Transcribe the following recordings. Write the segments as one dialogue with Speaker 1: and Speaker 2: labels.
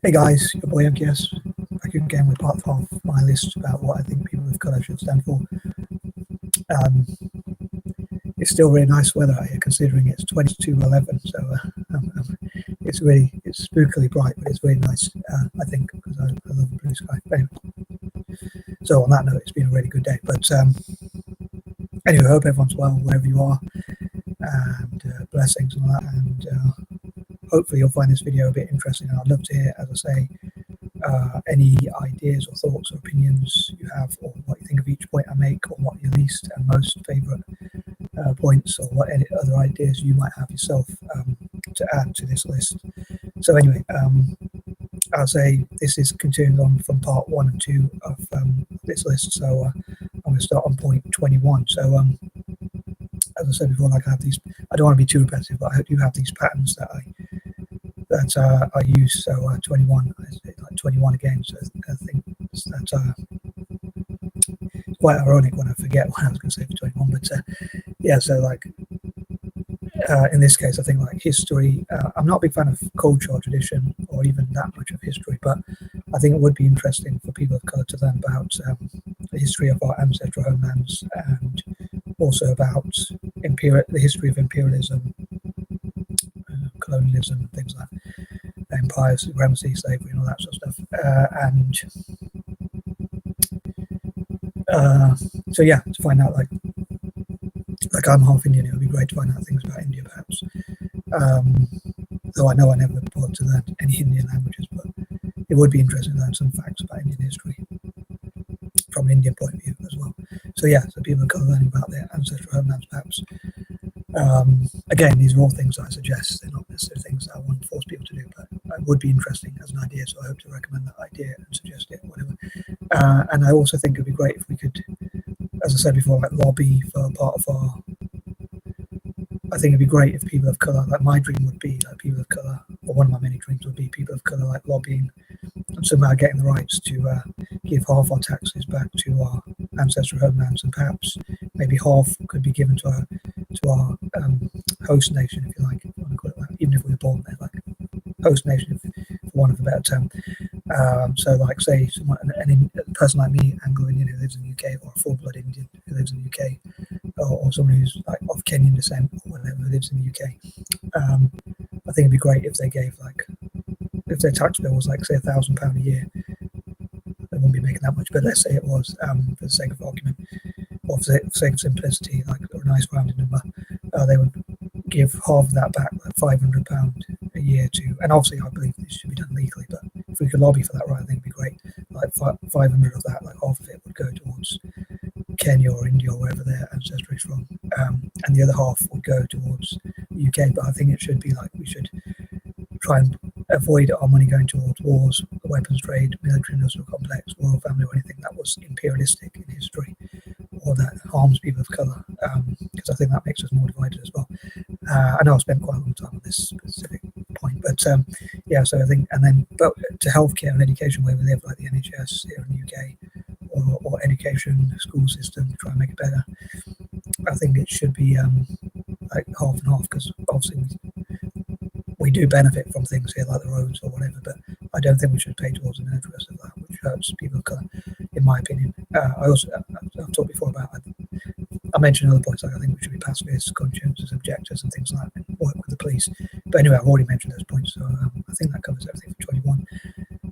Speaker 1: Hey guys, your boy M.K.S back again with part 5 of my list about what I think people of colour should stand for. It's still really nice weather out here considering it's 22:11, so it's spookily bright, but it's really nice, I think, because I love the blue sky. But anyway, so on that note, it's been a really good day. But anyway, I hope everyone's well wherever you are, and blessings and all that, and hopefully you'll find this video a bit interesting, and I'd love to hear, as I say, any ideas or thoughts or opinions you have, or what you think of each point I make, or what your least and most favourite points, or what any other ideas you might have yourself to add to this list. So anyway, I'll say this is continuing on from part 1 and 2 of this list, so I'm going to start on point 21. So as I said before, like I have these, I don't want to be too repetitive, but I do have these patterns that I use. So 21, like 21 again. So I think that's quite ironic when I forget what I was going to say for 21. But yeah, so like in this case, I think like history. I'm not a big fan of culture or tradition, or even that much of history, but I think it would be interesting for people of colour to learn about the history of our ancestral homelands, and also about the history of imperialism, colonialism, and things like that, empire, supremacy, slavery, and all that sort of stuff. So yeah, to find out like I'm half Indian, it would be great to find out things about India, perhaps. Though I know I never bothered to learn any Indian languages, but it would be interesting to learn some facts about Indian history from an Indian point of view as well. So yeah, so people can learn about their ancestral homelands, perhaps. Again, these are all things I suggest. They're not necessarily things that I want to force people to do, but it would be interesting as an idea, so I hope to recommend that idea and suggest it, whatever. And I also think it would be great if we could, as I said before, like lobby for part of our, I think it'd be great if people of colour, like my dream would be like people of colour, or one of my many dreams would be people of colour like lobbying and somehow getting the rights to give half our taxes back to our ancestral homelands, and perhaps maybe half could be given to our host nation, if you like, if you want to call it that, even if we were born there, like host nation, for want of a better term. So like say a person like me, Anglo-Indian, who lives in the UK, or a full-blood Indian who lives in the UK, or someone who's like of Kenyan descent or whatever, who lives in the UK, I think it'd be great if they gave, like, if their tax bill was like say £1,000 a year. They wouldn't be making that much, but let's say it was, for the sake of argument, or for the sake of simplicity, like a nice rounded number, they would give half of that back, like £500 a year to, and obviously I believe this should be done legally, but if we could lobby for that, right, I think it'd be great. Like 500 of that, like half of it would go towards Kenya or India or wherever their ancestry is from, and the other half would go towards the UK. But I think it should be like, we should try and avoid our money going towards wars, the weapons trade, military industrial complex, royal family, or anything that was imperialistic in history, or that harms people of colour, because I think that makes us more divided as well. I know I've spent quite a long time on this specific point, but yeah, so I think, and then, but to healthcare and education where we live, like the NHS here in the UK, or education, school system, try and make it better. I think it should be like half and half, because obviously we do benefit from things here like the roads or whatever, but I don't think we should pay towards the military rest of that, which hurts people of colour, in my opinion. I've talked before about, I mentioned other points, like I think we should be pacifists, conscientious objectors, and things like that, and work with the police. But anyway, I've already mentioned those points, so I think that covers everything for 21.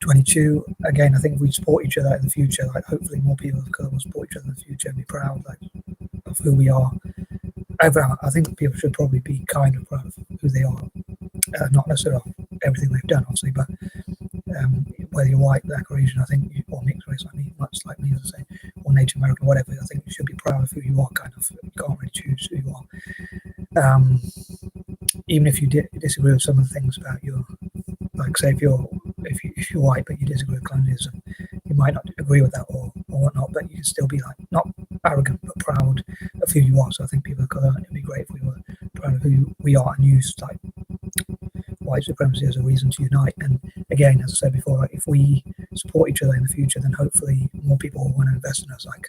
Speaker 1: 22, again, I think if we support each other in the future, like hopefully more people of colour will support each other in the future and be proud, like, of who we are. Overall, I think people should probably be kind of proud of who they are, not necessarily everything they've done, obviously, but whether you're white, black, or Asian, I think, or mixed race like me, much like me, as I say, or Native American, whatever, I think you should be proud of who you are, kind of. You can't really choose who you are. Even if you disagree with some of the things about your, like say if you're white but you disagree with colonialism, you might not agree with that or whatnot, but you can still be like not arrogant but proud of who you are. So I think people of colour, it'd be great if we were proud of who we are and use like white supremacy as a reason to unite. And again, as I said before, like if we support each other in the future, then hopefully more people will want to invest in us, like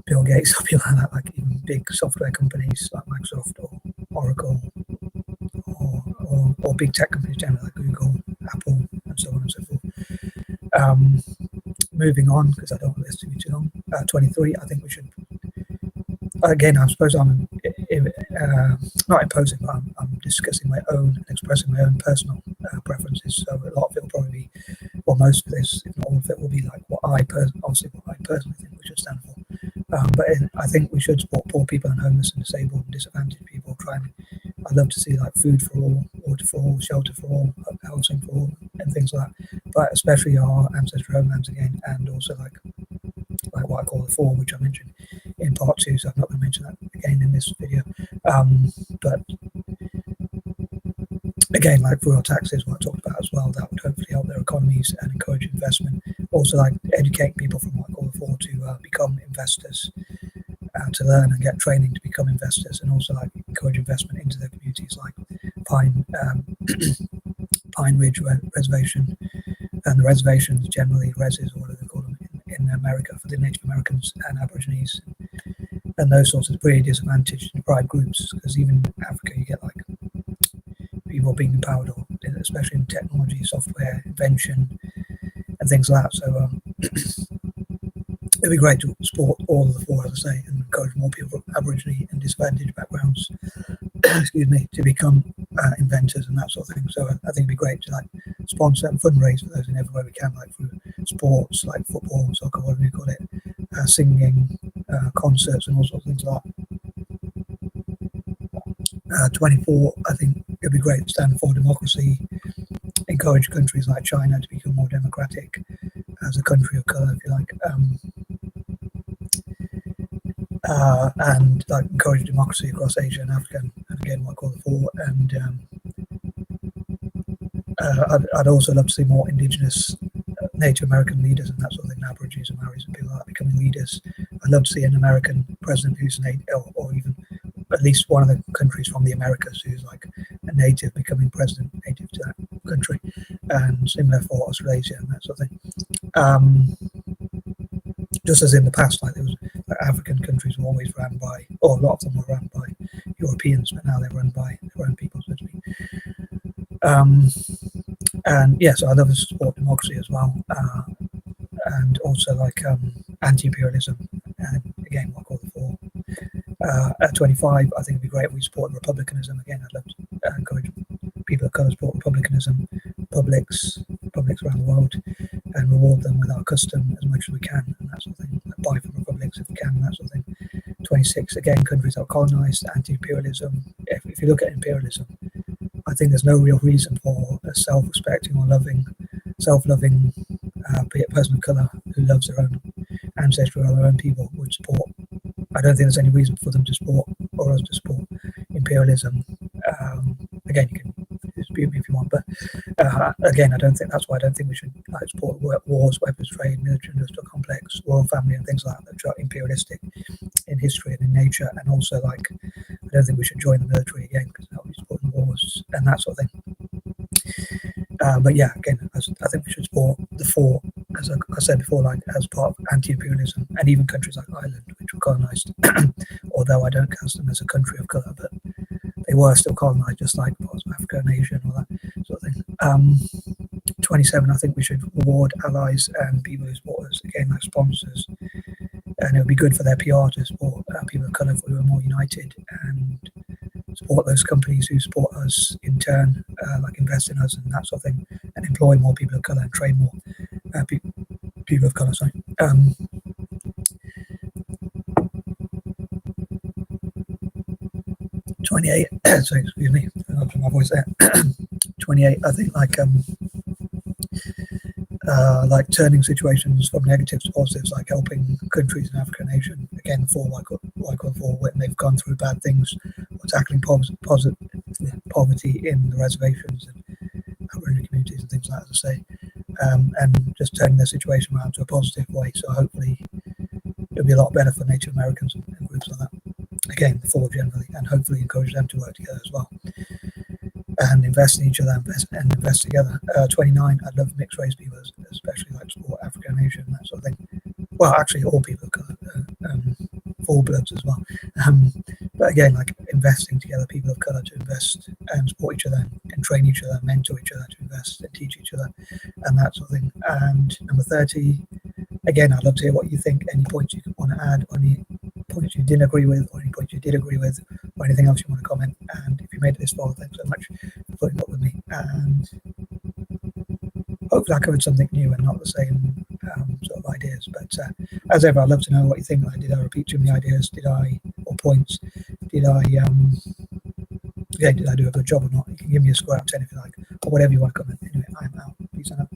Speaker 1: Bill Gates or people like that, like even big software companies like Microsoft or Oracle, or big tech companies generally like Google, Apple, and so on and so forth. Moving on, because I don't want this to be too long. 23, I think we should, again, I suppose I'm not imposing, but I'm discussing my own and expressing my own personal preferences. So a lot of it will probably be, well, most of this, if not all of it, will be like what I personally think we should stand for. But I think we should support poor people and homeless and disabled and disadvantaged people. I'd love to see like food for all, water for all, shelter for all, housing for all, and things like that. But especially our ancestral homelands again, and also like what I call the four, which I mentioned in part 2. So I'm not going to mention that again in this video. But again, like through our taxes, what I talked about as well, that would hopefully help their economies and encourage investment. Also, like educate people from what I call the four to become investors, to learn and get training to become investors, and also like encourage investment into their communities, like Pine Ridge Reservation, and the reservations generally, reses, or whatever they call them in America, for the Native Americans and Aborigines, and those sorts of pretty disadvantaged and deprived groups. Because even in Africa, you get like people being empowered, or especially in technology, software, invention, and things like that. So it'd be great to support all of the four, as I say, and encourage more people from Aboriginal and disadvantaged backgrounds, excuse me, to become inventors and that sort of thing. So I think it'd be great to like sponsor and fundraise for those in every way we can, like through sports, like football, soccer, whatever you call it, singing, concerts, and all sorts of things like that. 24, I think it'd be great to stand for democracy, encourage countries like China to become more democratic as a country of colour, if you like, and like encourage democracy across Asia and Africa, and again, what I call the four. And I'd also love to see more Indigenous, Native American leaders and that sort of thing, Aborigines and Maoris and people like that becoming leaders. I'd love to see an American president who's native, or even at least one of the countries from the Americas who's like a native becoming president, native to that country, and similar for Australasia and that sort of thing. Just as in the past, like there was African countries were always run by, or a lot of them were run by Europeans, but now they're run by their own people, so to speak. And yeah, so I love to support democracy as well, and also like anti-imperialism, and again, what I call the four. At 25, I think it'd be great if we support republicanism. Again, I'd love to encourage people of colour support republicanism, publics around the world, and reward them with our custom as much as we can, and that sort of thing. Like buy from republics if we can, and that sort of thing. 26, again, countries that are colonised, anti-imperialism. If you look at imperialism, I think there's no real reason for a self-respecting or self-loving person of colour who loves their own ancestry or their own people would support. I don't think there's any reason for them to support, or us to support, imperialism. Again, you can dispute me if you want, but again, I don't think that's why I don't think we should like support wars, weapons trade, military industrial complex, royal family, and things like that, which are imperialistic in history and in nature. And also, like, I don't think we should join the military again, because that would be supporting wars and that sort of thing. But yeah, again, I think we should support the four, as I said before, like as part of anti-imperialism, and even countries like Ireland, which were colonised, although I don't cast them as a country of colour, but they were still colonised, just like parts of Africa and Asia and all that sort of thing. 27, I think we should reward allies and people who support us, again, like sponsors, and it would be good for their PR to support people of colour if we were more united, and support those companies who support us in turn, like invest in us and that sort of thing, and employ more people of colour and train more people of colour. Sorry. 28. So excuse me, after my voice there. 28. I think like turning situations from negatives to positives, like helping countries in Africa and Asia. Again, for when they've gone through bad things, or tackling poverty in the reservations and Aboriginal communities and things like that, as I say, and just turning their situation around to a positive way. So hopefully it'll be a lot better for Native Americans and groups like that. Again, the four generally, and hopefully encourage them to work together as well, and invest in each other and invest together. 29, I'd love mixed race people, especially like support Africa and Asia and that sort of thing. Well, actually, all people of colour, full bloods as well. But again, like investing together, people of colour to invest and support each other and train each other, mentor each other to invest and teach each other, and that sort of thing. And number 30, again, I'd love to hear what you think, any points you want to add, or any points you didn't agree with, or any points you did agree with, or anything else you want to comment. And if you made it this far, thanks so much for putting up with me. And hopefully I covered something new and not the same sort of ideas. But as ever, I'd love to know what you think. Did I repeat too many ideas? Or points? Did I do a good job or not? You can give me a score out of 10 if you like, or whatever you want to comment. Anyway, I'm out. Peace out.